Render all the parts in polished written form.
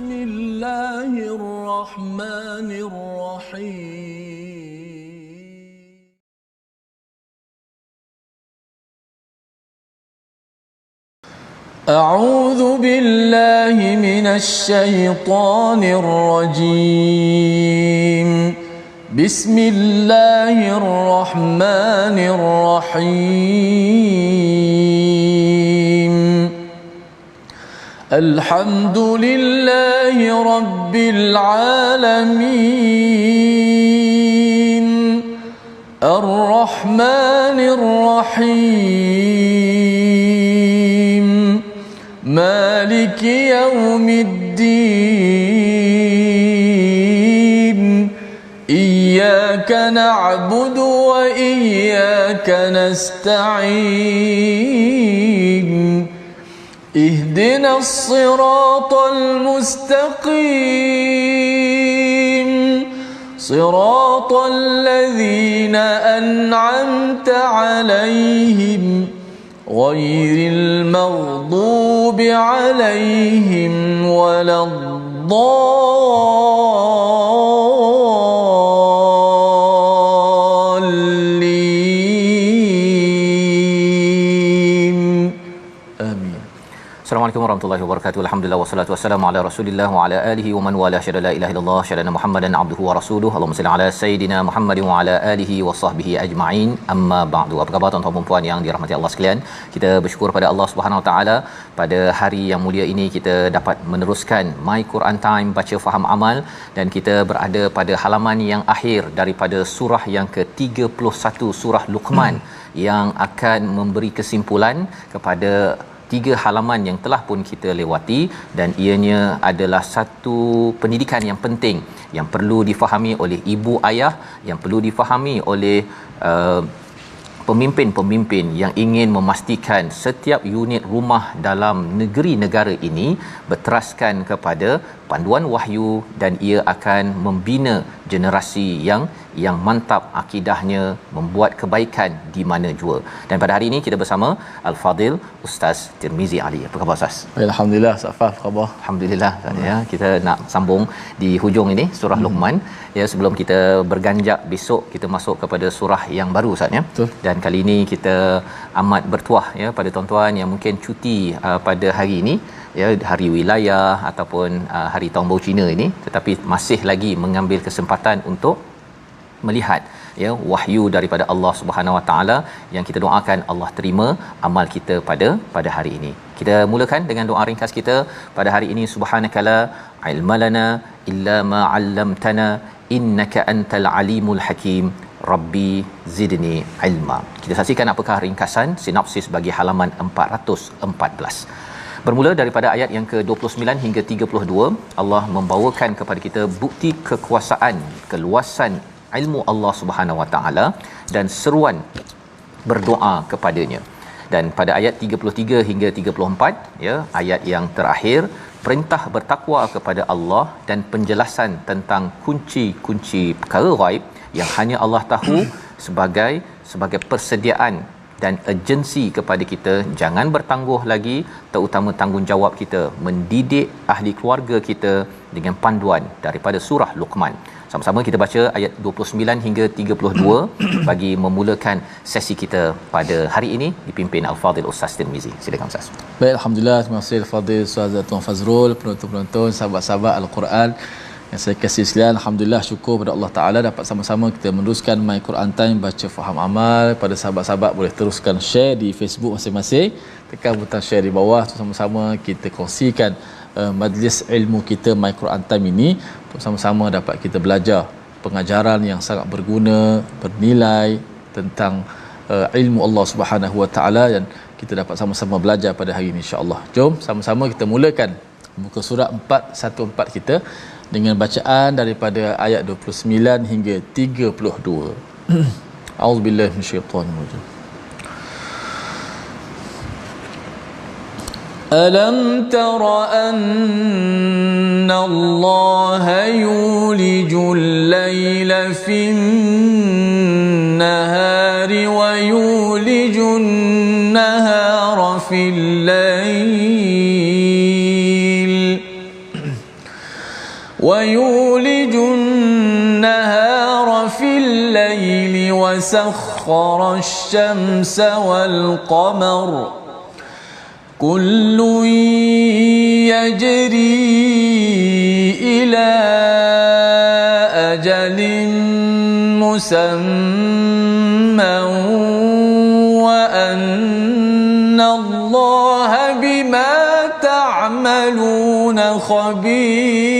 بسم الله الرحمن الرحيم. أعوذ بالله من الشيطان الرجيم. بسم الله الرحمن الرحيم. الحمد لله رب العالمين. الرحمن الرحيم. مالك يوم الدين. إياك نعبد وإياك نستعين. اهدنا الصراط المستقيم. صراط الذين أنعمت عليهم غير المغضوب عليهم ولا الضالين. آمين. Assalamualaikum warahmatullahi wabarakatuh. Alhamdulillah wassalatu wassalamu ala Rasulillah wa ala alihi wa man wala syada la ilaha illallah syada Muhammadan abduhu wa rasuluhu. Allahumma salli ala sayidina Muhammadin wa ala alihi wa sahbihi ajma'in. Amma ba'du. Apa khabar tuan-tuan dan puan yang dirahmati Allah sekalian? Kita bersyukur pada Allah Subhanahu wa taala pada hari yang mulia ini kita dapat meneruskan My Quran Time baca faham amal, dan kita berada pada halaman yang akhir daripada surah yang ke-31 surah Luqman yang akan memberi kesimpulan kepada 3 halaman yang telah pun kita lewati, dan ianya adalah satu pendidikan yang penting yang perlu difahami oleh ibu ayah, yang perlu difahami oleh pemimpin-pemimpin yang ingin memastikan setiap unit rumah dalam negeri negara ini berteraskan kepada panduan wahyu, dan ia akan membina generasi yang mantap akidahnya, membuat kebaikan di mana jua. Dan pada hari ini kita bersama Al-Fadil Ustaz Tirmizi Ali. Apa khabar Ustaz? Alhamdulillah, Safaf khabar. Alhamdulillah ya. Kita nak sambung di hujung ini surah Luqman ya, sebelum kita berganjak besok kita masuk kepada surah yang baru Ustaz ya. Betul. Dan kali ini kita amat bertuah ya pada tuan-tuan yang mungkin cuti pada hari ini ya, hari wilayah ataupun hari tahun baru Cina ini, tetapi masih lagi mengambil kesempatan untuk melihat ya wahyu daripada Allah Subhanahu Wa Taala, yang kita doakan Allah terima amal kita pada hari ini. Kita mulakan dengan doa ringkas kita pada hari ini. Subhanakala ilmalana illa ma 'allamtana innaka antal alimul hakim. Rabbi zidni ilma. Kita saksikan apakah ringkasan sinopsis bagi halaman 414. Bermula daripada ayat yang ke-29 hingga 32, Allah membawakan kepada kita bukti kekuasaan, keluasan ilmu Allah Subhanahu Wa Taala dan seruan berdoa kepadanya. Dan pada ayat 33 hingga 34 ya, ayat yang terakhir, perintah bertakwa kepada Allah dan penjelasan tentang kunci-kunci perkara ghaib yang hanya Allah tahu sebagai persediaan dan urgensi kepada kita jangan bertangguh lagi, terutama tanggungjawab kita mendidik ahli keluarga kita dengan panduan daripada surah Luqman. Sama-sama kita baca ayat 29 hingga 32 bagi memulakan sesi kita pada hari ini dipimpin Al-Fadil Ustaz Tirmizi. Silakan Ustaz. Baik, alhamdulillah, terima kasih Al-Fadil Ustaz Tuan Fazrul, penonton-penonton, sahabat-sahabat Al-Quran yang saya kasih sekalian. Alhamdulillah, syukur pada Allah Ta'ala dapat sama-sama kita meneruskan My Quran Time baca faham amal. Pada sahabat-sahabat boleh teruskan share di Facebook masing-masing, tekan butang share di bawah, sama-sama kita kongsikan majlis ilmu kita My Quran Time ini untuk sama-sama dapat kita belajar pengajaran yang sangat berguna, bernilai tentang ilmu Allah Subhanahu Wa Ta'ala, dan kita dapat sama-sama belajar pada hari ini insya-Allah. Jom sama-sama kita mulakan muka surat 414 kita dengan bacaan daripada ayat 29 hingga 32. A'udzubillahi minasyaitanir rajim. Alam tara anna Allah yulijul layla fin nahari wa yulijun nahara fil layl وسخر الشمس والقمر كل يجري إلى أجل مسمى وأن الله بما تعملون خبير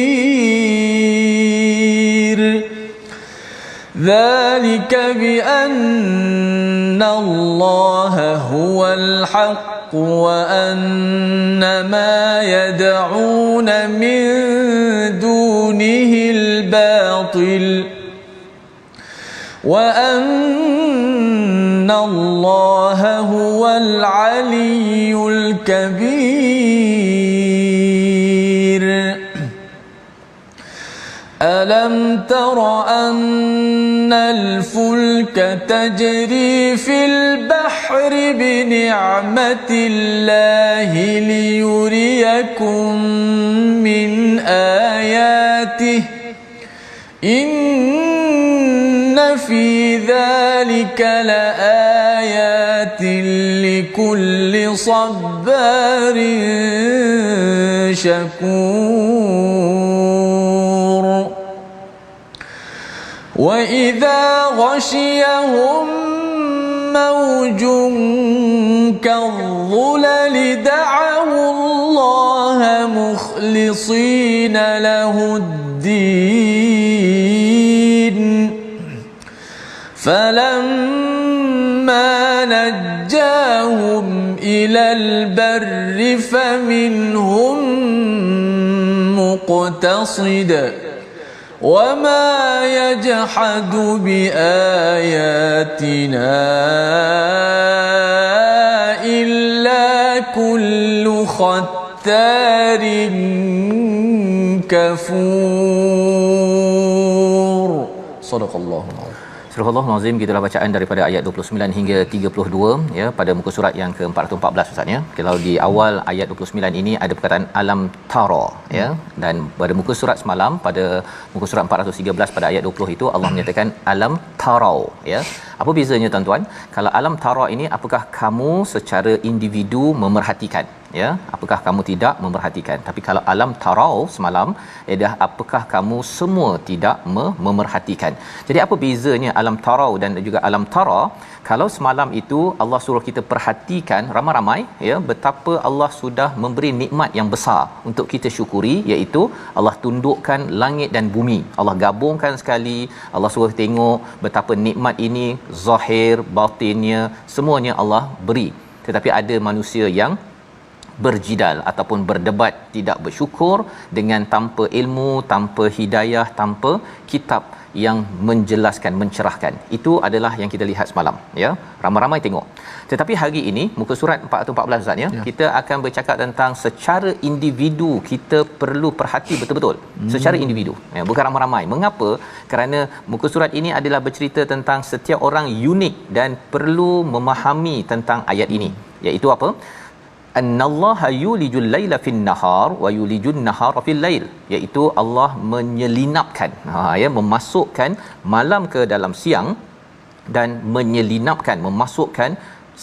ذلك بأن الله هو الحق وأن ما يدعون من دونه الباطل وأن الله هو العلي الكبير ألم تر أن الفلك تجري في البحر بنعمة الله ليريكم من آياته إن في ذلك لآيات لكل صبار شكور وإذا غشيهم موج كالظلل دعوا الله مخلصين له الدين فلما نجاهم إلى البر فمنهم مقتصد وما يجحد بآياتنا إلا كل ختار كفور صدق الله العظيم. Surah Al-Nazim, gitulah bacaan daripada ayat 29 hingga 32 ya pada muka surat yang ke-414 Ustaz ya. Kalau di awal ayat 29 ini ada perkataan alam tara ya, dan pada muka surat semalam pada muka surat 413 pada ayat 20 itu Allah menyatakan alam tarau ya. Apa bezanya tuan-tuan? Kalau alam tara ini apakah kamu secara individu memerhatikan ya, apakah kamu tidak memerhatikan. Tapi kalau alam tarau semalam ialah apakah kamu semua tidak memerhatikan. Jadi apa bezanya alam tarau dan juga alam tara? Kalau semalam itu Allah suruh kita perhatikan ramai-ramai ya betapa Allah sudah memberi nikmat yang besar untuk kita syukuri, iaitu Allah tundukkan langit dan bumi. Allah gabungkan sekali, Allah suruh tengok betapa nikmat ini zahir batinnya semuanya Allah beri. Tetapi ada manusia yang berjidal ataupun berdebat, tidak bersyukur dengan tanpa ilmu, tanpa hidayah, tanpa kitab yang menjelaskan, mencerahkan. Itu adalah yang kita lihat semalam ya. Ramai-ramai tengok. Tetapi hari ini muka surat 414 Ustaz ya, kita akan bercakap tentang secara individu kita perlu perhati betul-betul. Secara individu ya, bukan ramai-ramai. Mengapa? Kerana muka surat ini adalah bercerita tentang setiap orang unik dan perlu memahami tentang ayat ini. Iaitu apa? Annallaha yulijul laila fin nahar wa yulijun nahara fil lail, iaitu Allah menyelinapkan ya, memasukkan malam ke dalam siang dan menyelinapkan, memasukkan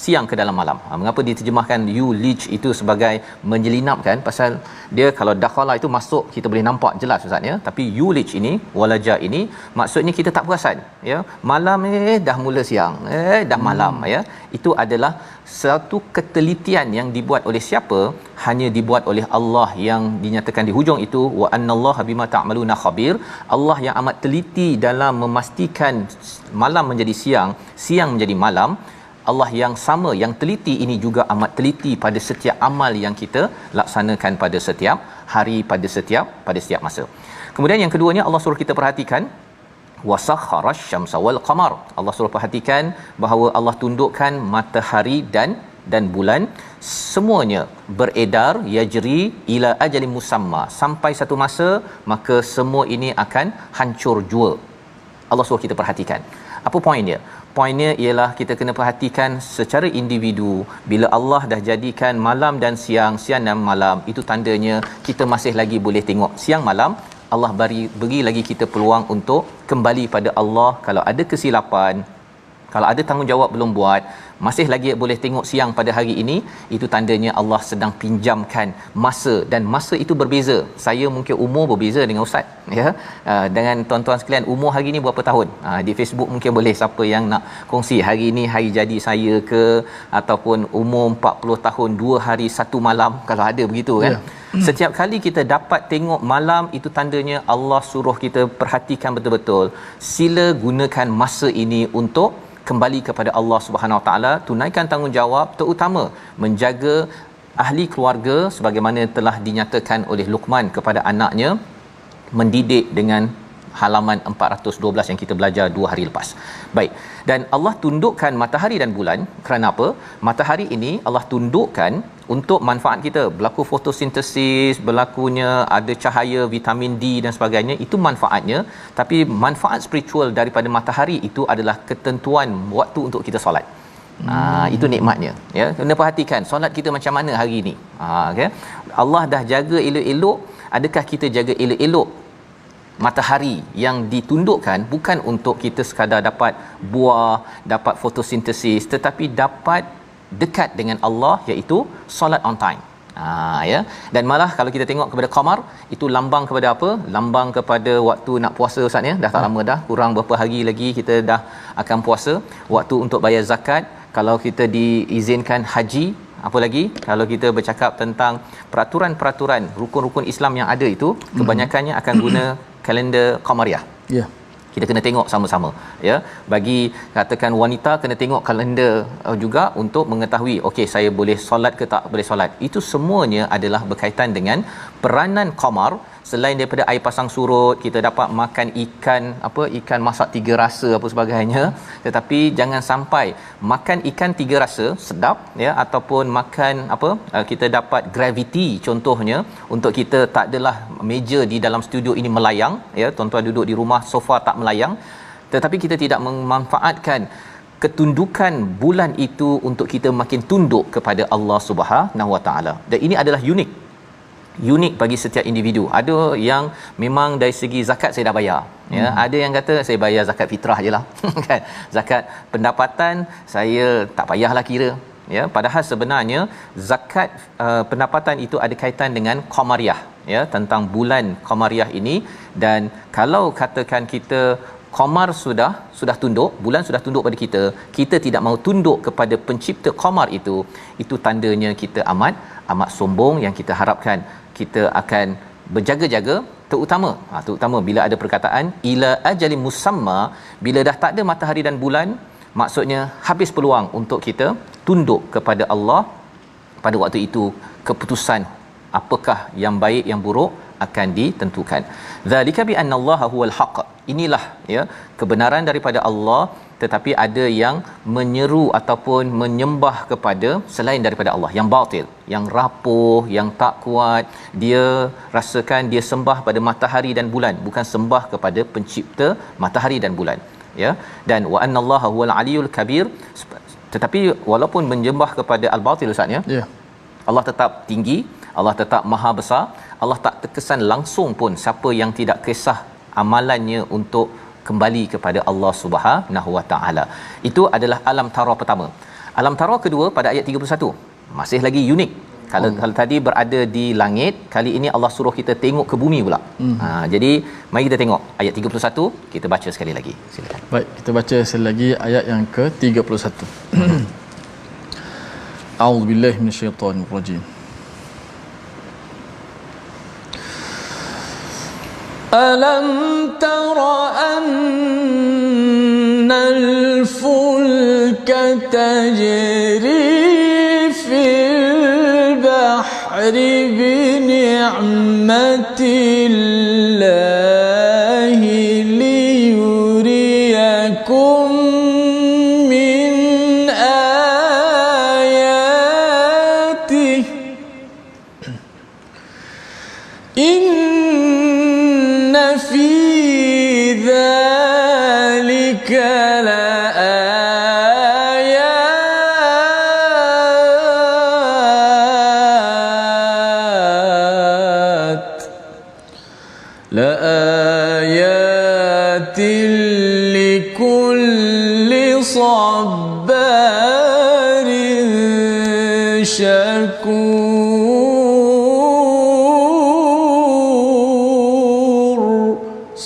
siang ke dalam malam. Mengapa diterjemahkan yulij itu sebagai menyelinapkan? Pasal dia kalau dakhala itu masuk kita boleh nampak jelas Ustaz ya, tapi yulij ini walaja ini maksudnya kita tak perasan ya, malam dah mula siang, dah malam ya. Itu adalah satu ketelitian yang dibuat oleh siapa? Hanya dibuat oleh Allah, yang dinyatakan di hujung itu wa annallaha bima ta'maluna khabir. Allah yang amat teliti dalam memastikan malam menjadi siang, siang menjadi malam. Allah yang sama, yang teliti ini juga amat teliti pada setiap amal yang kita laksanakan pada setiap hari, pada setiap masa. Kemudian yang keduanya Allah suruh kita perhatikan wasakharash syamsa wal qamar. Allah suruh perhatikan bahawa Allah tundukkan matahari dan bulan, semuanya beredar yajri ila ajalin musamma, sampai satu masa maka semua ini akan hancur jua. Allah suruh kita perhatikan. Apa poin dia? Poinnya ialah kita kena perhatikan secara individu. Bila Allah dah jadikan malam dan siang, siang dan malam, itu tandanya kita masih lagi boleh tengok siang malam. Allah beri lagi kita peluang untuk kembali pada Allah. Kalau ada kesilapan, Kalau ada tanggungjawab belum buat, masih lagi boleh tengok siang pada hari ini, itu tandanya Allah sedang pinjamkan masa, dan masa itu berbeza. Saya mungkin umur berbeza dengan ustaz, ya. Dengan tuan-tuan sekalian, umur hari ini berapa tahun? Di Facebook mungkin boleh siapa yang nak kongsi hari ini hari jadi saya ke, ataupun umur 40 tahun 2 hari 1 malam, kalau ada begitu kan. Setiap kali kita dapat tengok malam, itu tandanya Allah suruh kita perhatikan betul-betul. Sila gunakan masa ini untuk kembali kepada Allah Subhanahu Wa Taala, tunaikan tanggungjawab, terutama menjaga ahli keluarga sebagaimana telah dinyatakan oleh Luqman kepada anaknya, mendidik dengan halaman 412 yang kita belajar 2 hari lepas. Baik, dan Allah tundukkan matahari dan bulan kerana apa? Matahari ini Allah tundukkan untuk manfaat kita, berlaku fotosintesis, berlakunya ada cahaya vitamin D dan sebagainya, itu manfaatnya. Tapi manfaat spiritual daripada matahari itu adalah ketentuan waktu untuk kita solat. Itu nikmatnya, ya. Kena perhatikan solat kita macam mana hari ini. Okay? Allah dah jaga elok-elok, adakah kita jaga elok-elok matahari yang ditundukkan, bukan untuk kita sekadar dapat buah, dapat fotosintesis, tetapi dapat dekat dengan Allah, iaitu solat on time. Ya. Dan malah kalau kita tengok kepada qamar, itu lambang kepada apa? Lambang kepada waktu nak puasa, ustaz, ya. Dah tak lama dah, kurang berapa hari lagi kita dah akan puasa. Waktu untuk bayar zakat, kalau kita diizinkan haji, apa lagi kalau kita bercakap tentang peraturan-peraturan rukun-rukun Islam yang ada itu, kebanyakannya akan guna kalender qamariah. Ya. Kita kena tengok sama-sama, ya. Bagi katakan wanita, kena tengok kalender juga untuk mengetahui, okey, saya boleh solat ke tak boleh solat. Itu semuanya adalah berkaitan dengan peranan qamar. Selain daripada air pasang surut, kita dapat makan ikan, ikan masak 3 rasa apa sebagainya, tetapi jangan sampai makan ikan 3 rasa sedap, ya, ataupun makan kita dapat gravity contohnya, untuk kita tak adalah meja di dalam studio ini melayang, ya, tuan-tuan duduk di rumah sofa tak melayang, tetapi kita tidak memanfaatkan ketundukan bulan itu untuk kita makin tunduk kepada Allah Subhanahu Wa Taala. Dan ini adalah unik bagi setiap individu. Ada yang memang dari segi zakat saya dah bayar, ya. Ada yang kata saya bayar zakat fitrah jelah kan, zakat pendapatan saya tak payahlah kira, ya. Padahal sebenarnya zakat pendapatan itu ada kaitan dengan qamariah, ya, tentang bulan qamariah ini. Dan kalau katakan kita qamar sudah tunduk, bulan sudah tunduk pada kita, kita tidak mahu tunduk kepada pencipta qamar itu tandanya kita amat sombong, yang kita harapkan kita akan berjaga-jaga, terutama bila ada perkataan ila ajalin musamma, bila dah tak ada matahari dan bulan, maksudnya habis peluang untuk kita tunduk kepada Allah. Pada waktu itu keputusan apakah yang baik yang buruk akan ditentukan. Zalika bi annallaha huwal haqq. Inilah, ya, kebenaran daripada Allah, tetapi ada yang menyeru ataupun menyembah kepada selain daripada Allah, yang batil, yang rapuh, yang tak kuat. Dia rasakan dia sembah pada matahari dan bulan, bukan sembah kepada pencipta matahari dan bulan, ya. Dan wa annallaha huwal aliyul kabir. Tetapi walaupun menyembah kepada al-batil, ustaz, ya, Ya. Allah tetap tinggi, Allah tetap maha besar. Allah tak terkesan langsung pun siapa yang tidak kisah amalannya untuk kembali kepada Allah Subhanahu Wa Taala. Itu adalah alam tara pertama. Alam tara kedua pada ayat 31 masih lagi unik. Kalau tadi berada di langit, kali ini Allah suruh kita tengok ke bumi pula. Jadi mari kita tengok ayat 31, kita baca sekali lagi. Silakan. Baik, kita baca sekali lagi ayat yang ke-31. A'udzubillahi minasyaitonirrajim. ألم تر أن الفلك تجري في البحر بنعمة الله ليريكم من آياته إن في ذلك لآيات صبار شكور.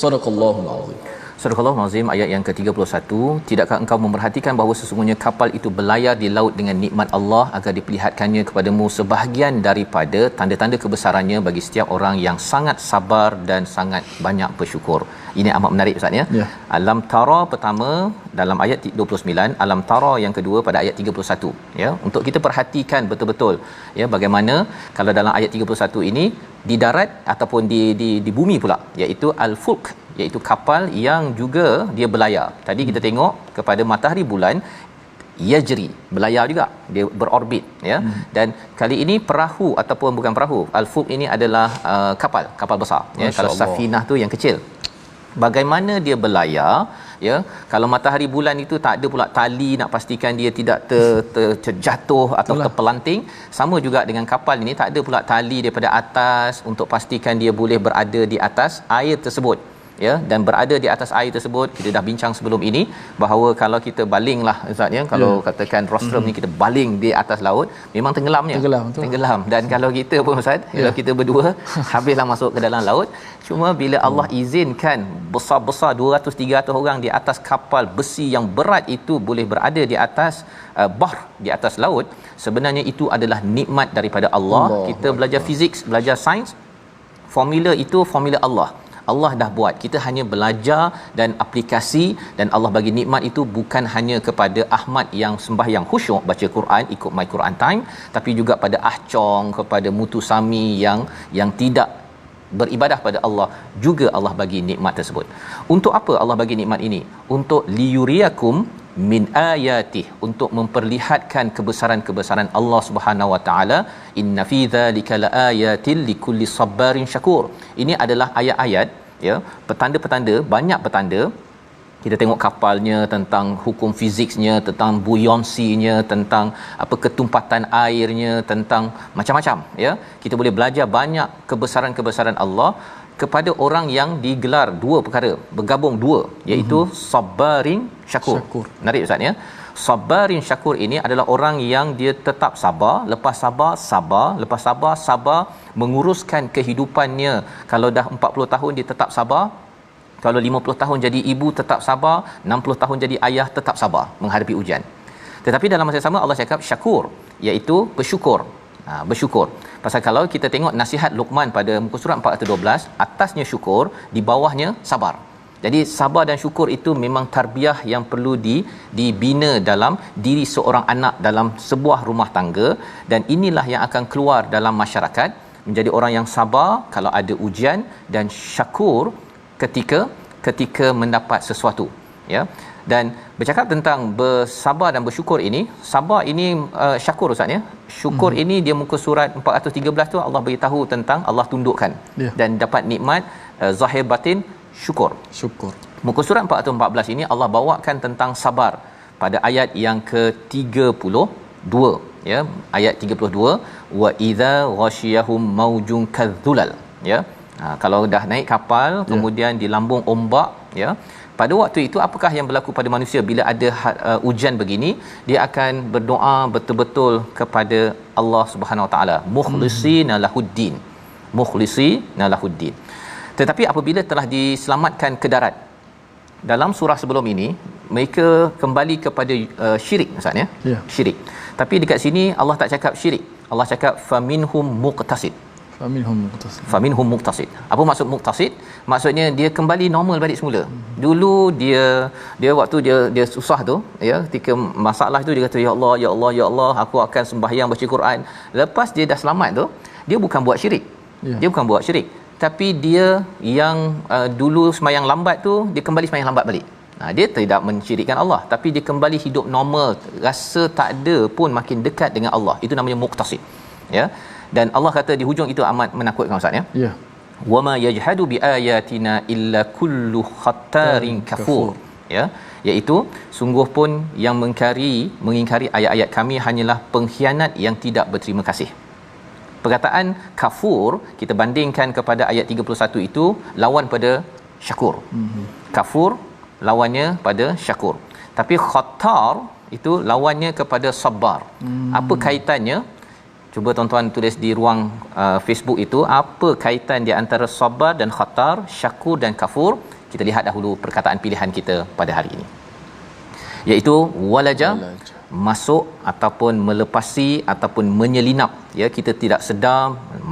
صدق الله العظيم. Surah Al-Azim ayat yang ke-31, tidakkah engkau memerhatikan bahawa sesungguhnya kapal itu berlayar di laut dengan nikmat Allah agar diperlihatkannya kepadamu sebahagian daripada tanda-tanda kebesarannya bagi setiap orang yang sangat sabar dan sangat banyak bersyukur. Ini amat menarik Ustaz ya. Ya. Alam tara pertama dalam ayat 29, alam tara yang kedua pada ayat 31 ya. Untuk kita perhatikan betul-betul ya bagaimana kalau dalam ayat 31 ini di darat ataupun di bumi pula, iaitu al-fulk, iaitu kapal yang juga dia berlayar. Tadi kita tengok kepada matahari bulan yajri, berlayar juga, dia berorbit ya. Dan kali ini perahu ataupun bukan perahu, al-fulk ini adalah kapal besar ya. Kalau safinah tu yang kecil. Bagaimana dia berlayar ya, kalau matahari bulan itu tak ada pula tali nak pastikan dia tidak terjatuh atau terpelanting. Sama juga dengan kapal ini, tak ada pula tali daripada atas untuk pastikan dia boleh berada di atas air tersebut ya. Dan berada di atas air tersebut, kita dah bincang sebelum ini bahawa kalau kita balinglah Ustaz ya, kalau katakan rostrum ni kita baling di atas laut, memang tenggelamnya. Tenggelam. Dan kalau kita pun Ustaz, kalau kita berdua habislah masuk ke dalam laut. Cuma bila Allah izinkan besar-besar 200-300 orang di atas kapal besi yang berat itu boleh berada di atas bahr, di atas laut, sebenarnya itu adalah nikmat daripada Allah. Kita belajar fizik, belajar sains, formula itu formula Allah. Allah dah buat, kita hanya belajar dan aplikasi. Dan Allah bagi nikmat itu bukan hanya kepada Ahmad yang sembahyang khusyuk baca Quran ikut My Quran Time, tapi juga pada Ahcong, kepada Mutu Sami yang tidak beribadah pada Allah, juga Allah bagi nikmat tersebut. Untuk apa Allah bagi nikmat ini? Untuk liyuriyakum min ayatih, untuk memperlihatkan kebesaran-kebesaran Allah Subhanahu wa taala. Inna fi dzalika laayatil likulli sabarin syakur. Ini adalah ayat-ayat ya, petanda-petanda, banyak petanda. Kita tengok kapalnya, tentang hukum fiziknya, tentang buoyancy-nya, tentang apa ketumpatan airnya, tentang macam-macam ya. Kita boleh belajar banyak kebesaran-kebesaran Allah kepada orang yang digelar dua perkara, bergabung dua, iaitu sabarin syakur. Menarik Ustaz ya. Sabarin syakur ini adalah orang yang dia tetap sabar, lepas sabar sabar, lepas sabar sabar menguruskan kehidupannya. Kalau dah 40 tahun dia tetap sabar, kalau 50 tahun jadi ibu tetap sabar, 60 tahun jadi ayah tetap sabar menghadapi ujian. Tetapi dalam masa yang sama Allah cakap syakur, iaitu bersyukur. Bersyukur. Pasal kalau kita tengok nasihat Luqman pada muka surat 412, atasnya syukur, di bawahnya sabar. Jadi sabar dan syukur itu memang tarbiyah yang perlu dibina dalam diri seorang anak dalam sebuah rumah tangga. Dan inilah yang akan keluar dalam masyarakat, menjadi orang yang sabar kalau ada ujian, dan syakur ketika mendapat sesuatu ya. Dan bercakap tentang bersabar dan bersyukur ini, sabar ini syakur Ustaz ya. Syukur ini dia muka surat 413 tu Allah beritahu tentang Allah tundukkan dan dapat nikmat zahir batin syukur. Muka surat 414 ini Allah bawakan tentang sabar pada ayat yang ke-32 ya, ayat 32, wa idza ghasyiyahum maujun kadzulal ya. Kalau dah naik kapal kemudian di lambung ombak ya, pada waktu itu apakah yang berlaku pada manusia bila ada ujian begini? Dia akan berdoa betul-betul kepada Allah Subhanahu Wa Taala, mukhlisina lahuddin, mukhlisina lahuddin. Tetapi apabila telah diselamatkan ke darat, dalam surah sebelum ini mereka kembali kepada syirik Ustaz ya. Syirik. Tapi dekat sini Allah tak cakap syirik. Allah cakap faminhum muqtasid. Faminhum muqtasid. Apa maksud muqtasid? Maksudnya dia kembali normal balik semula. Dulu dia waktu dia susah tu ya, ketika masalah tu dia kata ya Allah ya Allah ya Allah aku akan sembahyang baca Quran. Lepas dia dah selamat tu, dia bukan buat syirik. Dia bukan buat syirik. Tapi dia yang dulu sembahyang lambat tu, dia kembali sembahyang lambat balik. Dia tidak mensyirikkan Allah, tapi dia kembali hidup normal, rasa tak ada pun makin dekat dengan Allah. Itu namanya muqtasid ya. Dan Allah kata di hujung itu amat menakutkan Ustaz ya. Wama yajhadu biayatina illa kullu khattarin kafur ya, iaitu sungguh pun yang mengingkari ayat-ayat kami hanyalah pengkhianat yang tidak berterima kasih. Perkataan kafur kita bandingkan kepada ayat 31 itu lawan pada syakur. Kafur lawannya pada syakur. Tapi khatar itu lawannya kepada sabar. Apa kaitannya? Cuba tuan-tuan tulis di ruang Facebook itu, apa kaitan di antara sabar dan khatar, syakur dan kafur? Kita lihat dahulu perkataan pilihan kita pada hari ini, iaitu walaja, masuk ataupun melepasi ataupun menyelinap, ya, kita tidak sedar,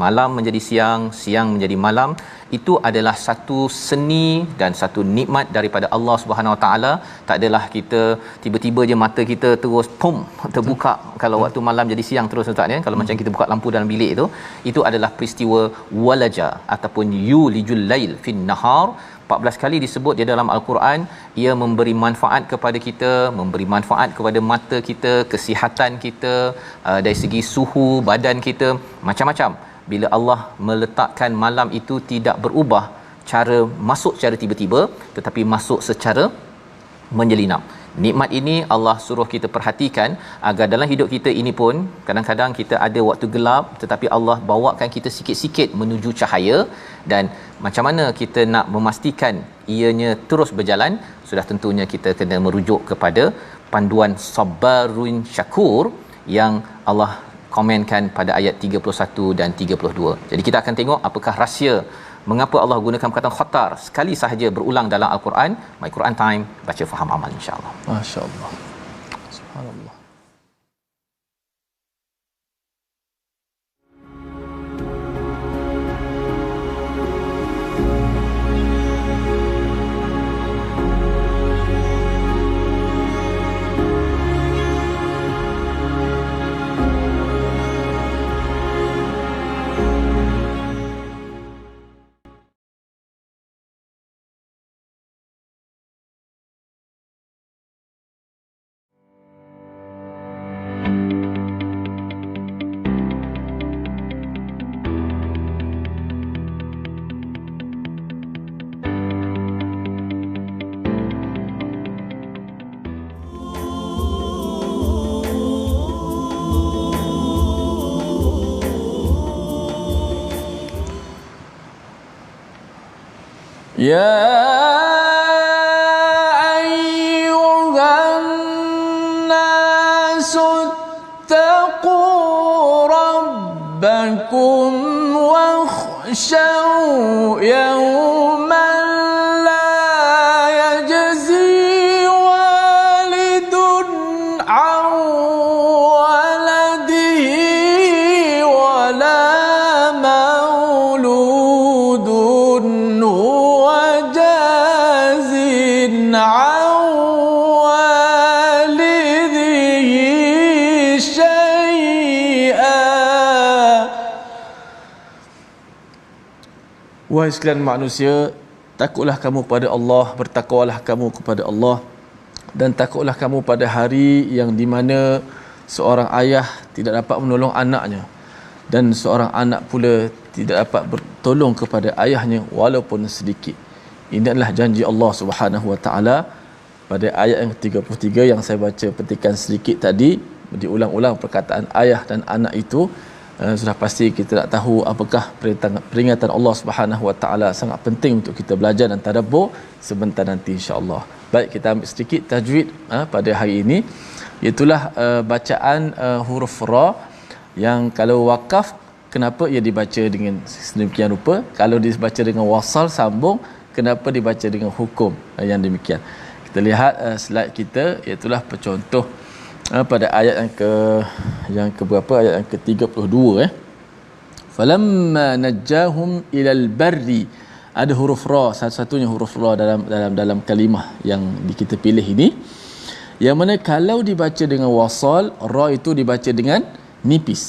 malam menjadi siang, siang menjadi malam. Itu adalah satu seni dan satu nikmat daripada Allah Subhanahu Wa Taala. Tak adalah kita tiba-tiba je mata kita terus pum terbuka kalau waktu malam jadi siang terus, ustaz, ya. Kalau macam kita buka lampu dalam bilik itu adalah peristiwa walaja ataupun yulijul lail fin nahar. 14 kali disebut di dalam al-Quran. Ia memberi manfaat kepada kita, memberi manfaat kepada mata kita, kesihatan kita, dari segi suhu badan kita, macam-macam. Bila Allah meletakkan malam itu tidak berubah cara masuk secara tiba-tiba, tetapi masuk secara menyelinap. Nikmat ini Allah suruh kita perhatikan agar dalam hidup kita ini pun kadang-kadang kita ada waktu gelap, tetapi Allah bawakan kita sikit-sikit menuju cahaya. Dan macam mana kita nak memastikan ianya terus berjalan? Sudah tentunya kita kena merujuk kepada panduan sabarun syakur yang Allah komenkan pada ayat 31 dan 32. Jadi kita akan tengok apakah rahsia mengapa Allah gunakan perkataan khatar sekali sahaja berulang dalam al-Quran. My Quran Time, baca faham amal, insya-Allah. Masya-Allah. Subhanallah. يا أيها الناس اتقوا ربكم واخشوا يوما لا يجزي والد عن ولده ولا مولود هو جاز عن والده شيئا. Wahai sekalian manusia, takutlah kamu pada Allah, bertakwalah kamu kepada Allah, dan takutlah kamu pada hari yang di mana seorang ayah tidak dapat menolong anaknya, dan seorang anak pula tidak dapat bertolong kepada ayahnya walaupun sedikit. Ini adalah janji Allah Subhanahu Wa Taala pada ayat yang 33 yang saya baca petikan sedikit tadi. Diulang-ulang perkataan ayah dan anak itu. Sudah pasti kita nak tahu apakah peringatan Allah Subhanahu Wa Taala. Sangat penting untuk kita belajar dan tadabbur sebentar nanti, insya-Allah. Baik, kita ambil sedikit tajwid pada hari ini. Itulah bacaan huruf ra yang kalau wakaf, kenapa ia dibaca dengan sedemikian rupa? Kalau dibaca dengan wasal sambung, kenapa dibaca dengan hukum yang demikian? Kita lihat slide kita, itulah pencontoh pada ayat yang ke berapa? Ayat yang ke-32 falamma najjahum ilal barri. Ada huruf ra, satu-satunya huruf ra dalam kalimah yang kita pilih ini, yang mana kalau dibaca dengan wasal, ra itu dibaca dengan nipis.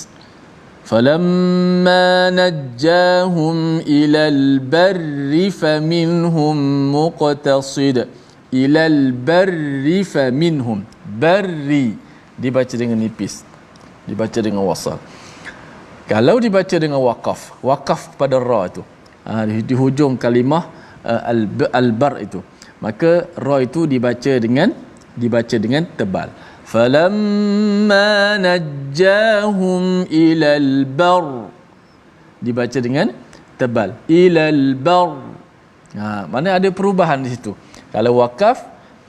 falamma najjahum ilal barri faminhum muqtasid. Ilal barri faminhum, barri dibaca dengan nipis, dibaca dengan wasal. Kalau dibaca dengan wakaf pada ra itu, di hujung kalimah al-bar itu, maka ra itu dibaca dengan tebal. falamma najjahum ilal bar, dibaca dengan tebal, ilal bar. Mana ada perubahan di situ. Kalau wakaf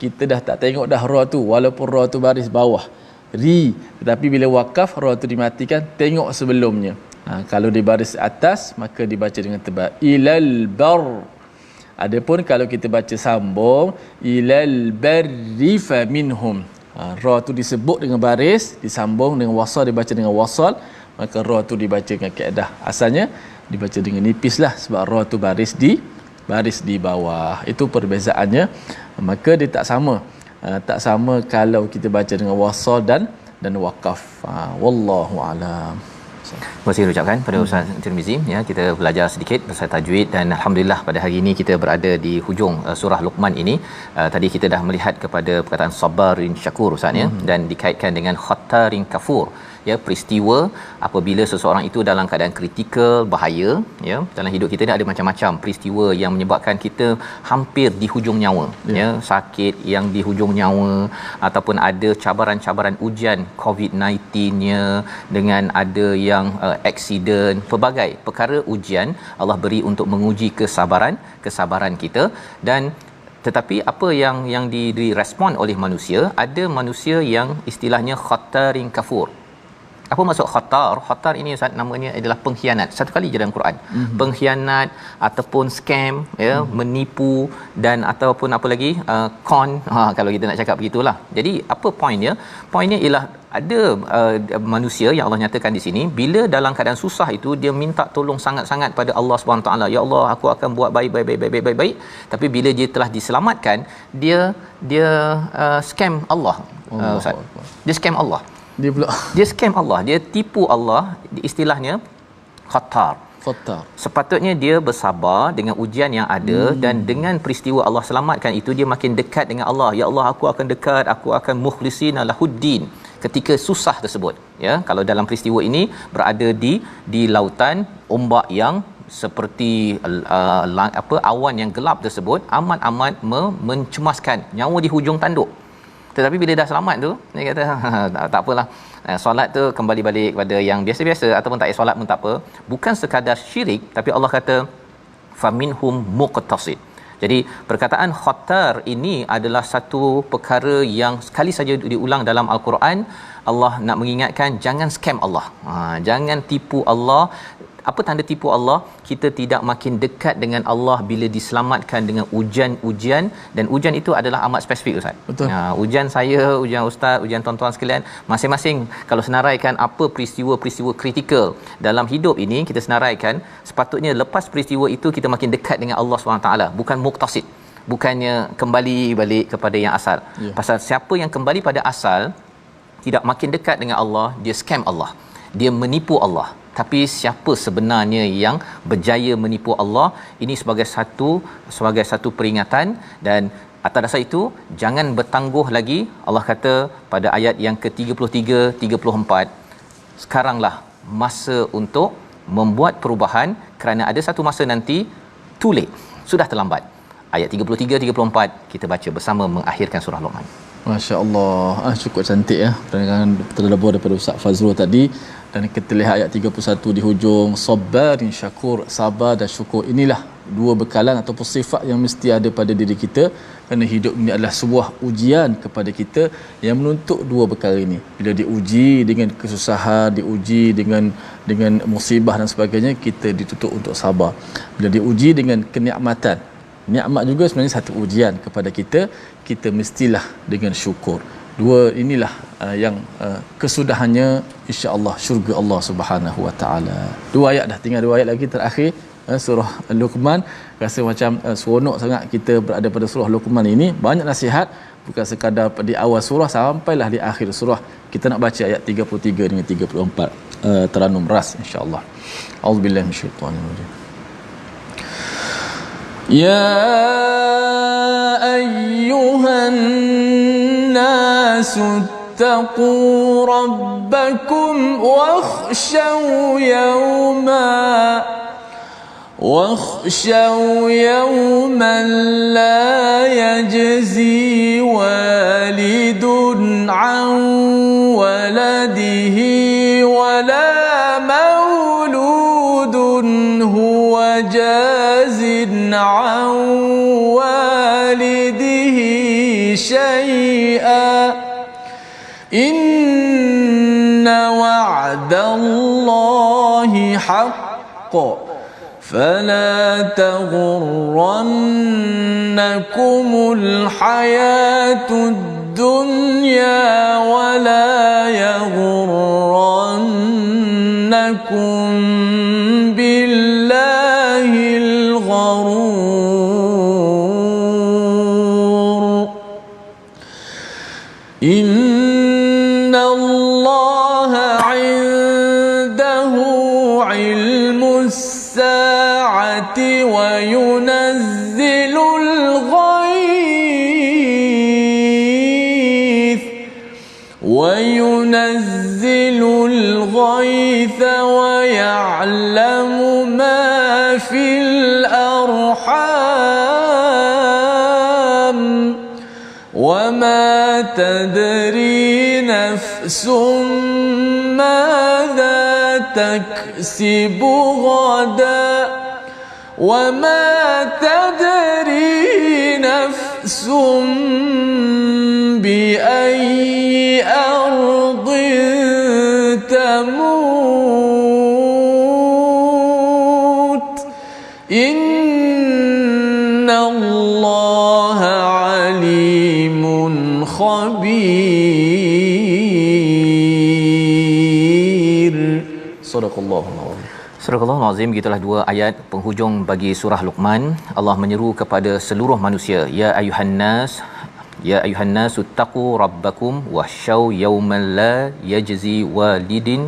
kita dah tak tengok dah ra tu, walaupun ra tu baris bawah ri, tetapi bila wakaf ra tu dimatikan, tengok sebelumnya. Kalau di baris atas maka dibaca dengan tebal, ilal bar. Adapun kalau kita baca sambung, ilal barri faminhum, ra tu disebut dengan baris, disambung dengan wasal, dibaca dengan wasal, maka ra tu dibaca dengan kaedah asalnya dibaca dengan nipis lah, sebab ra tu baris di bawah. Itu perbezaannya. Maka dia tak sama kalau kita baca dengan wasal dan wakaf. Wallahu alam. Terima kasih ucapkan pada Ustaz Tirmizi, ya, kita belajar sedikit pasal tajwid, dan alhamdulillah pada hari ini kita berada di hujung surah Luqman ini. Tadi kita dah melihat kepada perkataan sabarin syakur, Ustaz, ya, dan dikaitkan dengan khattarin kafur, ya, peristiwa apabila seseorang itu dalam keadaan kritikal, bahaya, ya. Dalam hidup kita ni ada macam-macam peristiwa yang menyebabkan kita hampir di hujung nyawa, ya, sakit yang di hujung nyawa, ataupun ada cabaran-cabaran ujian COVID-19-nya, dengan ada yang aksiden, pelbagai perkara ujian Allah beri untuk menguji kesabaran kita. Dan tetapi apa yang direspon oleh manusia, ada manusia yang istilahnya khattarin kafur. Apa maksud khatar? Khatar ini, Ustaz, namanya adalah pengkhianat. Satu kali je dalam Quran. Pengkhianat ataupun scam, ya, menipu, dan ataupun apa lagi, con, kalau kita nak cakap begitulah. Jadi apa poinnya? Poinnya ialah ada manusia yang Allah nyatakan di sini, bila dalam keadaan susah itu dia minta tolong sangat-sangat pada Allah Subhanahu taala. Ya Allah, aku akan buat baik. Tapi bila dia telah diselamatkan, dia scam Allah. Ustaz. Dia scam Allah. Dia scam Allah, dia tipu Allah, istilahnya khatar. Sepatutnya dia bersabar dengan ujian yang ada, dan dengan peristiwa Allah selamatkan itu, dia makin dekat dengan Allah. Ya Allah, aku akan dekat, aku akan mukhlisina lahuddin ketika susah tersebut, ya. Kalau dalam peristiwa ini berada di lautan, ombak yang seperti awan yang gelap tersebut amat mencemaskan, nyawa di hujung tanduk. Tetapi bila dah selamat tu, dia kata tak apalah, solat tu kembali balik kepada yang biasa-biasa, ataupun tak solat pun tak apa. Bukan sekadar syirik, tapi Allah kata faminhum muqtasid. Jadi perkataan khatar ini adalah satu perkara yang sekali saja diulang dalam Al-Quran. Allah nak mengingatkan, jangan scam Allah, jangan tipu Allah. Apa tanda tipu Allah? Kita tidak makin dekat dengan Allah bila diselamatkan dengan ujian-ujian, dan ujian itu adalah amat spesifik, Ustaz. Betul. Ujian saya, ujian ustaz, ujian tuan-tuan sekalian, masing-masing kalau senaraikan apa peristiwa-peristiwa kritikal dalam hidup ini, kita senaraikan, sepatutnya lepas peristiwa itu kita makin dekat dengan Allah SWT, bukan muqtasid, bukannya kembali balik kepada yang asal. Pasal siapa yang kembali pada asal tidak makin dekat dengan Allah, dia scam Allah, dia menipu Allah. Tapi siapa sebenarnya yang berjaya menipu Allah? Ini sebagai satu peringatan, dan atas dasar itu jangan bertangguh lagi. Allah kata pada ayat yang ke-33 34, sekaranglah masa untuk membuat perubahan, kerana ada satu masa nanti too late, sudah terlambat. Ayat 33 34 kita baca bersama mengakhirkan surah Luqman. Masya-Allah. Cukup cantik, ya, penerangan terlebih daripada Ustaz Fazrul tadi. Dan kita lihat ayat 31 di hujung, sabarin syakur, sabar dan syukur. Inilah dua bekalan ataupun sifat yang mesti ada pada diri kita, kerana hidup ini adalah sebuah ujian kepada kita yang menuntut dua perkara ini. Bila diuji dengan kesusahan, diuji dengan musibah dan sebagainya, kita dituntut untuk sabar. Bila diuji dengan kenikmatan, nikmat juga sebenarnya satu ujian kepada kita, kita mestilah dengan syukur. Dua inilah yang kesudahannya insya-Allah syurga Allah Subhanahu Wa Taala. Dua ayat dah, tinggal dua ayat lagi terakhir surah Luqman. Rasa macam seronok sangat kita berada pada surah Luqman ini. Banyak nasihat, bukan sekadar di awal surah sampailah di akhir surah. Kita nak baca ayat 33 dengan 34 Taranum Ras insya-Allah. Auzubillahi minasyaitanir rajim. يا أيها الناس اتقوا ربكم واخشوا يوما لا يجزي والد عن ولده ولا مولود هو جاز عن والده إن وعد الله حق فلا تغرنكم الحياة الدنيا ولا يغرنكم بالله الغرور إن الله عنده علم الساعة وينزل الغيث ويعلم ما في الأرحام وما تدري نفس ماذا تكسب غدا وما تدري نفس بأي أرض تموت إن الله عليم خبير. صدق الله العظيم. Surah Al-Azim, gitulah dua ayat penghujung bagi surah Luqman. Allah menyeru kepada seluruh manusia, ya ayuhan nas uttaqu rabbakum wakhshaw yawman la yajzi walidun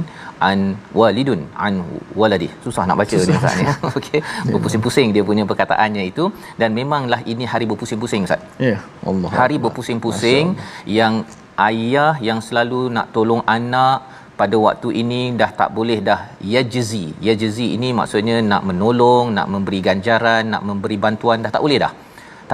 an waladih. Susah nak baca dia Ustaz ni. Okey, berpusing-pusing dia punya perkataannya itu, dan memanglah ini hari berpusing-pusing Ustaz. Ya, Allah. Hari berpusing-pusing yang ayah yang selalu nak tolong anak pada waktu ini dah tak boleh dah yajzi ini maksudnya nak menolong, nak memberi ganjaran, nak memberi bantuan, dah tak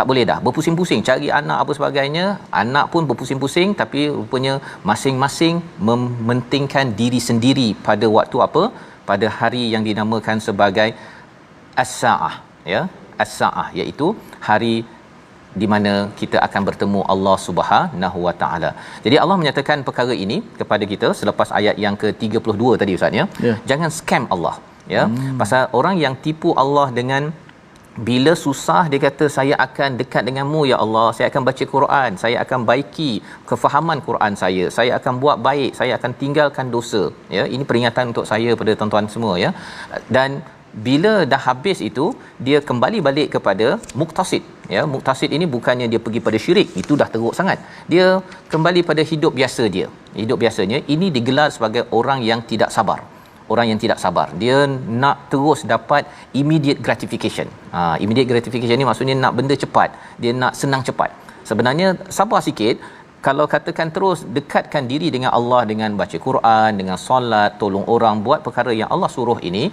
boleh dah berpusing-pusing cari anak apa sebagainya. Anak pun berpusing-pusing, tapi rupanya masing-masing mementingkan diri sendiri pada waktu apa, pada hari yang dinamakan sebagai as-saah, ya, as-saah, iaitu hari di mana kita akan bertemu Allah Subhanahu Wa Taala. Jadi Allah menyatakan perkara ini kepada kita selepas ayat yang ke-32 tadi Ustaz ya. Jangan scam Allah ya. Pasal orang yang tipu Allah dengan bila susah dia kata saya akan dekat denganmu ya Allah, saya akan baca Quran, saya akan baiki kefahaman Quran saya akan buat baik, saya akan tinggalkan dosa ya. Ini peringatan untuk saya pada tuan-tuan semua ya. Dan bila dah habis itu dia kembali balik kepada muktasid ya. Muktasid ini bukannya dia pergi pada syirik, itu dah teruk sangat. Dia kembali pada hidup biasa dia. Hidup biasanya ini digelar sebagai orang yang tidak sabar. Orang yang tidak sabar, dia nak terus dapat immediate gratification. Immediate gratification ni maksudnya nak benda cepat, dia nak senang cepat. Sebenarnya sabar sikit. Kalau katakan terus dekatkan diri dengan Allah dengan baca Quran, dengan solat, tolong orang, buat perkara yang Allah suruh ini,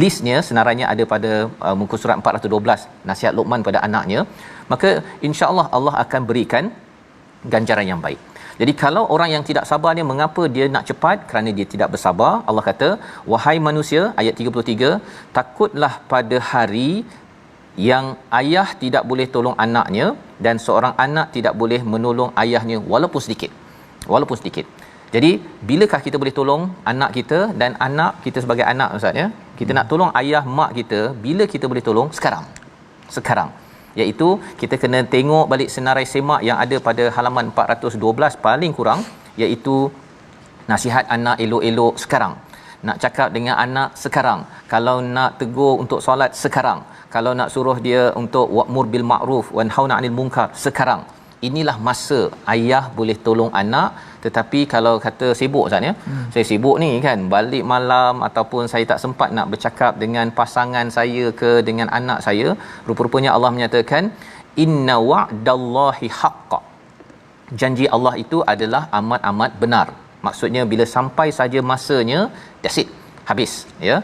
listnya senarannya ada pada muka surat 412 nasihat Luqman pada anaknya, maka insya-Allah Allah akan berikan ganjaran yang baik. Jadi kalau orang yang tidak sabar ni, mengapa dia nak cepat? Kerana dia tidak bersabar. Allah kata, wahai manusia, ayat 33, takutlah pada hari yang ayah tidak boleh tolong anaknya dan seorang anak tidak boleh menolong ayahnya walaupun sedikit. Jadi bilakah kita boleh tolong anak kita, dan anak kita sebagai anak Ustaz ya, kita nak tolong ayah mak kita, bila kita boleh tolong? Sekarang. Iaitu kita kena tengok balik senarai semak yang ada pada halaman 412 paling kurang, iaitu nasihat anak elok-elok sekarang, nak cakap dengan anak sekarang, kalau nak tegur untuk solat sekarang, kalau nak suruh dia untuk wa'mur bil ma'ruf wa nahauna 'anil munkar sekarang. Inilah masa ayah boleh tolong anak. Tetapi kalau kata sibuk Ustaz ya, saya sibuk ni kan, balik malam ataupun saya tak sempat nak bercakap dengan pasangan saya ke dengan anak saya, rupa-rupanya Allah menyatakan inna wa'dallahi haqq. Janji Allah itu adalah amat-amat benar. Maksudnya bila sampai saja masanya, that's it, habis ya.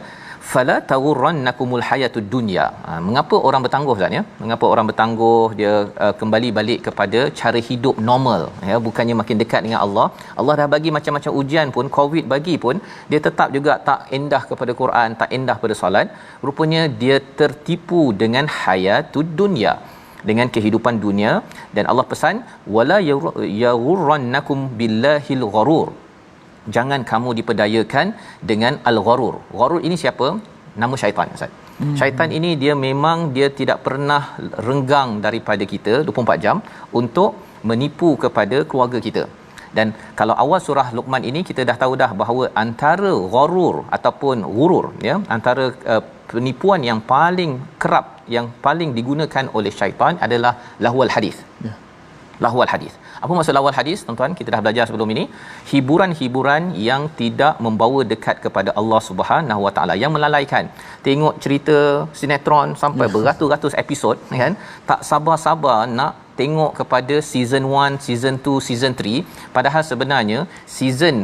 Fala taghurrannakumul hayatud dunya. Mengapa orang bertangguh Ustaz ya? Mengapa orang bertangguh, dia kembali balik kepada cara hidup normal ya, bukannya makin dekat dengan Allah. Allah dah bagi macam-macam ujian pun, Covid bagi pun, dia tetap juga tak endah kepada Quran, tak endah pada solat. Rupanya dia tertipu dengan hayatud dunya. dengan kehidupan dunia. Dan Allah pesan wala yaghurrannakum billahil gharur, jangan kamu diperdayakan dengan al-gharur. Gharur ini siapa? Nama syaitan, Ustaz. Syaitan ini dia memang dia tidak pernah renggang daripada kita 24 jam untuk menipu kepada keluarga kita. Dan kalau awal surah Luqman ini kita dah tahu dah bahawa antara gharur ataupun ghurur, ya, antara penipuan yang paling kerap, yang paling digunakan oleh syaitan adalah lahwal hadis. Ya. Lahwal hadis. Apa maksud lahwal hadis, tuan-tuan? Kita dah belajar sebelum ini. Hiburan-hiburan yang tidak membawa dekat kepada Allah Subhanahu Wa Taala, yang melalaikan. Tengok cerita sinetron sampai beratus-ratus episod, kan? Tak sabar-sabar nak tengok kepada season 1, season 2, season 3, padahal sebenarnya season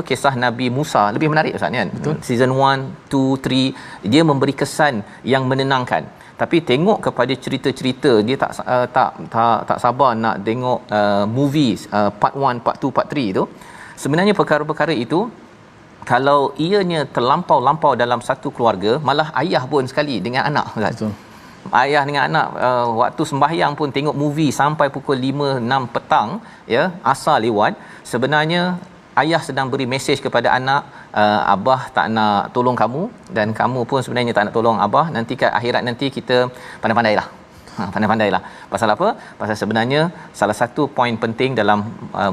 kisah Nabi Musa lebih menarik, Ustaz, kan? Betul. Season 1, 2, 3 dia memberi kesan yang menenangkan. Tapi tengok kepada cerita-cerita dia tak sabar nak tengok movies part 1, part 2, part 3 tu. Sebenarnya perkara-perkara itu kalau ianya terlampau-lampau dalam satu keluarga, malah ayah pun sekali dengan anak, Ustaz. Betul. Ayah dengan anak waktu sembahyang pun tengok movie sampai pukul 5, 6 petang, ya, asar lewat. Sebenarnya ayah sedang beri mesej kepada anak, abah tak nak tolong kamu dan kamu pun sebenarnya tak nak tolong abah. Nanti kat akhirat nanti kita pandai-pandailah. Pandai-pandailah. Pasal apa? Pasal sebenarnya salah satu poin penting dalam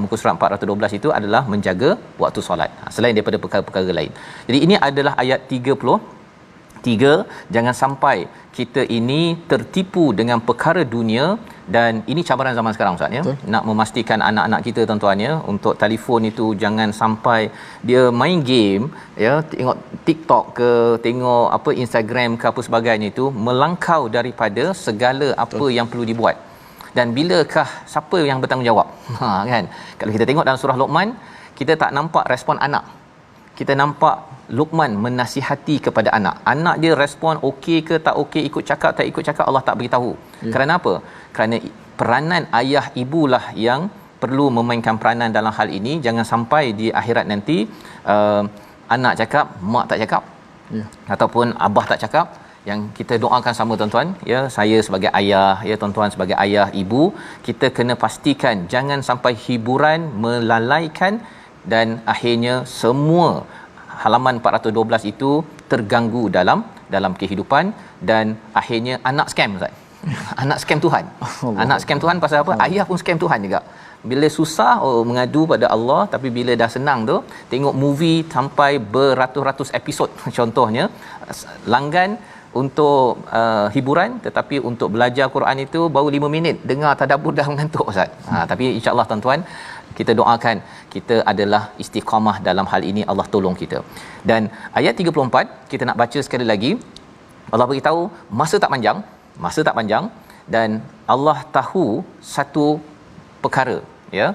muka surat 412 itu adalah menjaga waktu solat, selain daripada perkara-perkara lain. Jadi ini adalah ayat 33. Jangan sampai kita ini tertipu dengan perkara dunia, dan ini cabaran zaman sekarang, Ustaz, ya. Betul. Nak memastikan anak-anak kita, tuan-tuan, ya, untuk telefon itu jangan sampai dia main game, ya, tengok TikTok ke, tengok apa Instagram ke apa sebagainya, itu melangkau daripada segala apa Betul. Yang perlu dibuat. Dan bilakah siapa yang bertanggungjawab? Kan? Kalau kita tengok dalam surah Luqman, kita tak nampak respon anak. Kita nampak Luqman menasihati kepada anak. Anak dia respon okey ke tak okey, ikut cakap tak ikut cakap, Allah tak beritahu. Ya. Kerana apa? Kerana peranan ayah ibulah yang perlu memainkan peranan dalam hal ini. Jangan sampai di akhirat nanti anak cakap, mak tak cakap. Ya. Ataupun abah tak cakap. Yang kita doakan sama, tuan-tuan, ya, saya sebagai ayah, ya, tuan-tuan sebagai ayah, ibu, kita kena pastikan jangan sampai hiburan melalaikan dan akhirnya semua halaman 412 itu terganggu dalam kehidupan, dan akhirnya anak scam, Ustaz. Anak scam Tuhan. Anak scam Tuhan pasal apa? Ayah pun scam Tuhan juga. Bila susah mengadu pada Allah, tapi bila dah senang tu tengok movie sampai beratus-ratus episod contohnya, langgan untuk hiburan, tetapi untuk belajar Quran itu baru 5 minit, dengar tadabbur dah mengantuk, Ustaz. Tapi insya-Allah, tuan-tuan, kita doakan kita adalah istiqamah dalam hal ini, Allah tolong kita. Dan ayat 34 kita nak baca sekali lagi. Allah beritahu masa tak panjang, dan Allah tahu satu perkara, ya,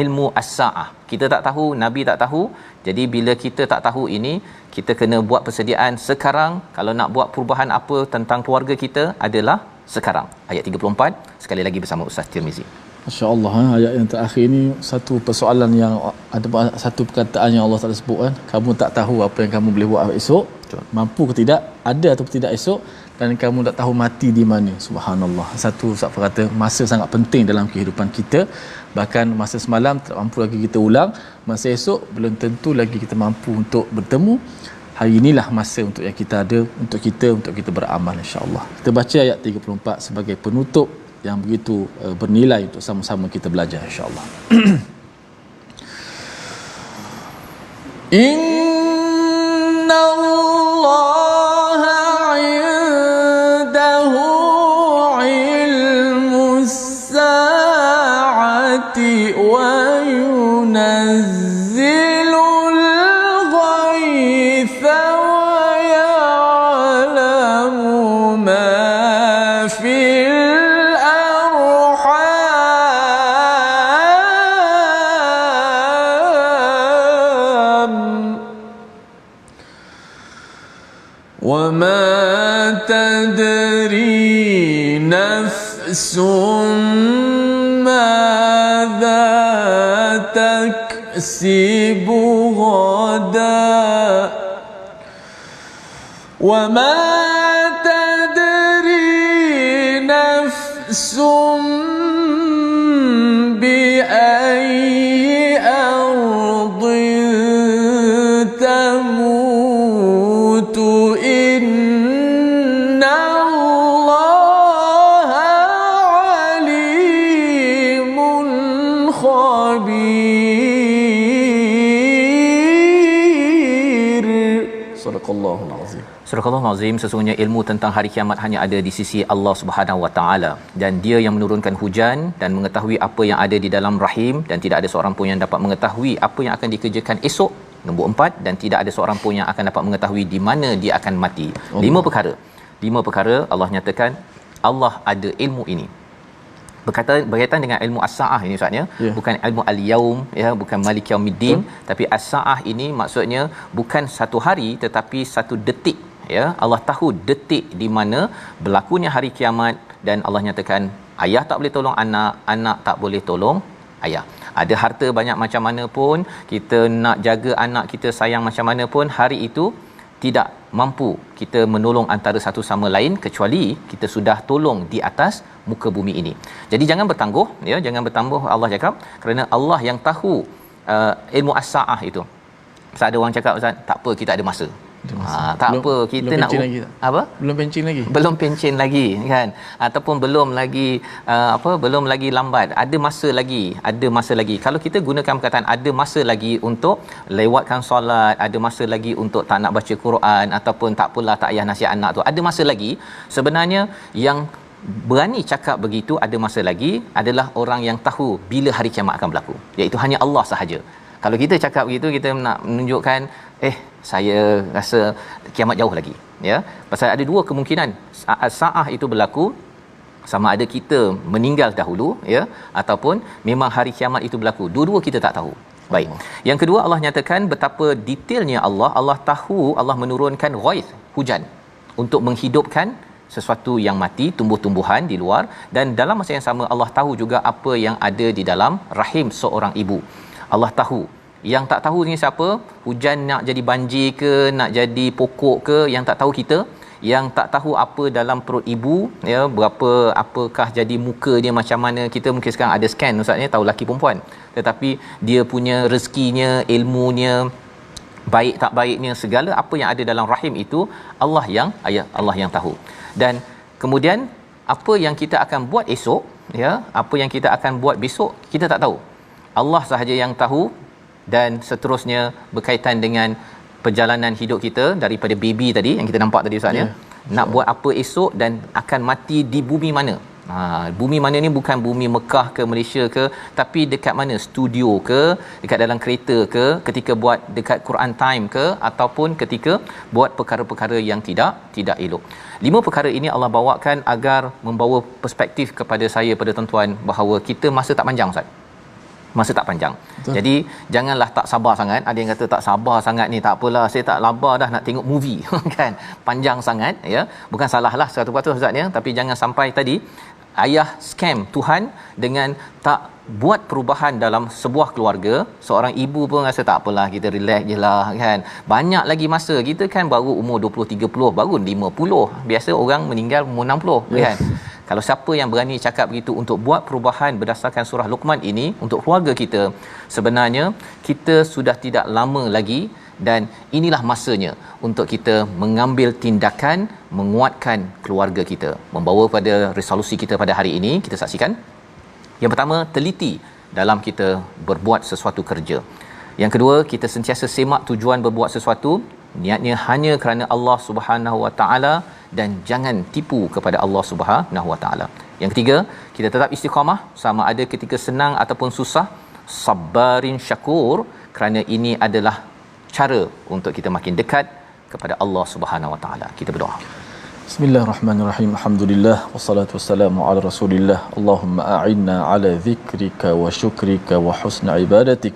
ilmu as-saah. Kita tak tahu, Nabi tak tahu. Jadi bila kita tak tahu ini, kita kena buat persediaan sekarang. Kalau nak buat perubahan apa tentang keluarga kita adalah sekarang. Ayat 34 sekali lagi bersama Ustaz Tirmizi. Masya-Allah, ayat yang terakhir ni satu persoalan yang ada, satu perkataan yang Allah Taala sebut, kan, kamu tak tahu apa yang kamu boleh buat esok. Betul. Mampu ke tidak, ada atau tidak esok, dan kamu tak tahu mati di mana. Subhanallah. Satu Ustaz kata masa sangat penting dalam kehidupan kita. Bahkan masa semalam tak mampu lagi kita ulang, masa esok belum tentu lagi kita mampu untuk bertemu. Hari inilah masa untuk yang kita ada, untuk kita beramal, insya-Allah. Kita baca ayat 34 sebagai penutup yang begitu bernilai untuk sama-sama kita belajar, insya-Allah. Innallaha 'indahu 'ilmus sa'ati wa yunazzilul ghaitha wa ya'lamu ma fil وما تدري نفس ماذا تكسب غدا وما تدري نفس نفس بأي أرض تموت إن الله عليم خبير. صدق الله العظيم. Surah Al-Azim, sesungguhnya ilmu tentang hari kiamat hanya ada di sisi Allah Subhanahu Wa Taala, dan Dia yang menurunkan hujan dan mengetahui apa yang ada di dalam rahim, dan tidak ada seorang pun yang dapat mengetahui apa yang akan dikerjakan esok. Nombor 4, dan tidak ada seorang pun yang akan dapat mengetahui di mana dia akan mati. Allah. 5 perkara Allah nyatakan Allah ada ilmu ini. Berkaitan dengan ilmu as-saah ini Ustaz ya, bukan ilmu al-yaum ya, bukan malik yaumiddin, tapi as-saah ini maksudnya bukan satu hari tetapi satu detik ya. Allah tahu detik di mana berlakunya hari kiamat, dan Allah nyatakan ayah tak boleh tolong anak, anak tak boleh tolong ayah. Ada harta banyak macam mana pun, kita nak jaga anak kita sayang macam mana pun, hari itu tidak mampu kita menolong antara satu sama lain kecuali kita sudah tolong di atas muka bumi ini. Jadi jangan bertangguh ya, jangan bertangguh Allah cakap, kerana Allah yang tahu ilmu as-saah itu. Sebab ada orang cakap Ustaz, tak apa kita ada masa. Tak belum, apa kita nak lagi, apa belum pencen lagi kan, ataupun belum lagi lambat, ada masa lagi. Kalau kita gunakan perkataan ada masa lagi untuk lewatkan solat, ada masa lagi untuk tak nak baca Quran, ataupun tak apalah tak payah nasihat anak tu, ada masa lagi. Sebenarnya yang berani cakap begitu ada masa lagi adalah orang yang tahu bila hari kiamat akan berlaku, iaitu hanya Allah sahaja. Kalau kita cakap begitu, kita nak menunjukkan saya rasa kiamat jauh lagi ya. Pasal ada dua kemungkinan saah itu berlaku, sama ada kita meninggal dahulu ya, ataupun memang hari kiamat itu berlaku. Dua-dua kita tak tahu. Baik. Yang kedua, Allah nyatakan betapa detailnya Allah tahu, Allah menurunkan ghaith, hujan, untuk menghidupkan sesuatu yang mati, tumbuh-tumbuhan di luar, dan dalam masa yang sama Allah tahu juga apa yang ada di dalam rahim seorang ibu. Allah tahu. Yang tak tahu ni siapa? Hujan nak jadi banjir ke, nak jadi pokok ke, yang tak tahu kita. Yang tak tahu apa dalam perut ibu ya, apakah jadi muka dia macam mana. Kita mungkin sekarang ada scan Ustaz ya, tahu lelaki perempuan, tetapi dia punya rezekinya, ilmunya, baik tak baiknya, segala apa yang ada dalam rahim itu Allah yang tahu. Dan kemudian apa yang kita akan buat esok ya, apa yang kita akan buat besok, kita tak tahu. Allah sahaja yang tahu. Dan seterusnya berkaitan dengan perjalanan hidup kita daripada baby tadi yang kita nampak tadi Ustaz ya. Nak buat apa esok dan akan mati di bumi mana. Bumi mana ni bukan bumi Mekah ke Malaysia ke, tapi dekat mana, studio ke, dekat dalam kereta ke, ketika buat dekat Quran time ke, ataupun ketika buat perkara-perkara yang tidak elok. 5 perkara ini Allah bawakan agar membawa perspektif kepada saya, pada tuan-tuan, bahawa kita masa tak panjang Ustaz. Masa tak panjang. Betul. Jadi janganlah tak sabar sangat. Ada yang kata tak sabar sangat ni, tak apalah, saya tak sabar dah nak tengok movie kan. Panjang sangat ya. Bukan salahlah 100% Ustaz ya, tapi jangan sampai tadi ayah scam Tuhan dengan tak buat perubahan dalam sebuah keluarga. Seorang ibu pun rasa tak apalah, kita relax je lah kan. Banyak lagi masa. Kita kan baru umur 20-30, baru 50. Biasa orang meninggal umur 60 kan. Kalau siapa yang berani cakap begitu untuk buat perubahan berdasarkan surah Luqman ini untuk keluarga kita, sebenarnya kita sudah tidak lama lagi, dan inilah masanya untuk kita mengambil tindakan menguatkan keluarga kita. Membawa pada resolusi kita pada hari ini, kita saksikan. Yang pertama, teliti dalam kita berbuat sesuatu kerja. Yang kedua, kita sentiasa semak tujuan berbuat sesuatu, niatnya hanya kerana Allah Subhanahu Wa Taala, dan jangan tipu kepada Allah Subhanahu Wa Taala. Yang ketiga, kita tetap istiqamah sama ada ketika senang ataupun susah, sabarin syakur, kerana ini adalah cara untuk kita makin dekat kepada Allah Subhanahu Wa Taala. Kita berdoa. Bismillahirrahmanirrahim. Alhamdulillah wassalatu wassalamu ala Rasulillah. Allahumma a'inna ala dhikrika wa syukrika wa husni ibadatik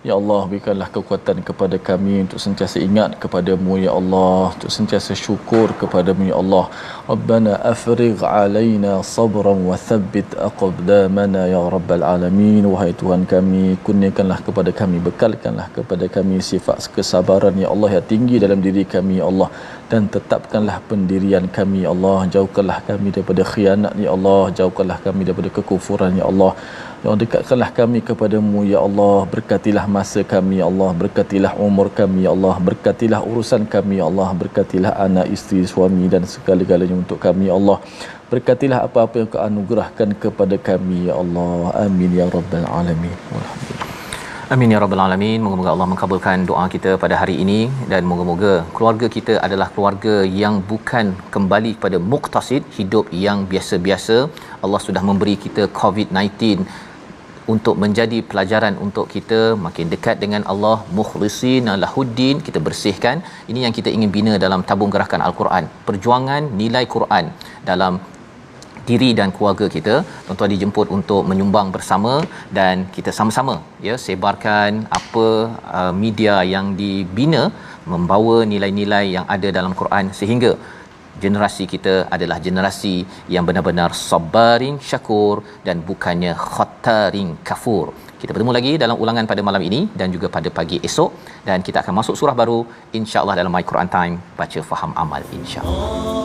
Ya Allah, berikanlah kekuatan kepada kami untuk sentiasa ingat kepadamu ya Allah, untuk sentiasa syukur kepadamu ya Allah. Rabbana afrigh alaina sabran wa thabbit aqdamana ya rabbal alamin. Wahai Tuhan kami, kurniakanlah kepada kami, bekalkanlah kepada kami sifat kesabaran ya Allah yang tinggi dalam diri kami ya Allah, dan tetapkanlah pendirian kami ya Allah. Jauhkanlah kami daripada khianat ya Allah, jauhkanlah kami daripada kekufuran ya Allah. Ya Allah, dekatkanlah kami kepadamu ya Allah. Berkatilah masa kami ya Allah, berkatilah umur kami ya Allah, berkatilah urusan kami ya Allah, berkatilah anak, isteri, suami dan segala-galanya untuk kami ya Allah. Berkatilah apa-apa yang Kau anugerahkan kepada kami ya Allah. Amin ya rabbal alamin. Walhamdulillah. Amin ya rabbal alamin. Moga-moga Allah mengabulkan doa kita pada hari ini, dan moga-moga keluarga kita adalah keluarga yang bukan kembali kepada muqtasid, hidup yang biasa-biasa. Allah sudah memberi kita COVID-19 untuk menjadi pelajaran untuk kita makin dekat dengan Allah, mukhlisin lahuddin, kita bersihkan. Ini yang kita ingin bina dalam tabung gerakan Al-Quran, perjuangan nilai Quran dalam diri dan keluarga kita. Tuan-tuan dijemput untuk menyumbang bersama, dan kita sama-sama ya sebarkan apa media yang dibina membawa nilai-nilai yang ada dalam Quran, sehingga generasi kita adalah generasi yang benar-benar sabarin syakur dan bukannya khattarin kafur. Kita bertemu lagi dalam ulangan pada malam ini dan juga pada pagi esok, dan kita akan masuk surah baru insya-Allah dalam My Quran Time, baca faham amal insya-Allah.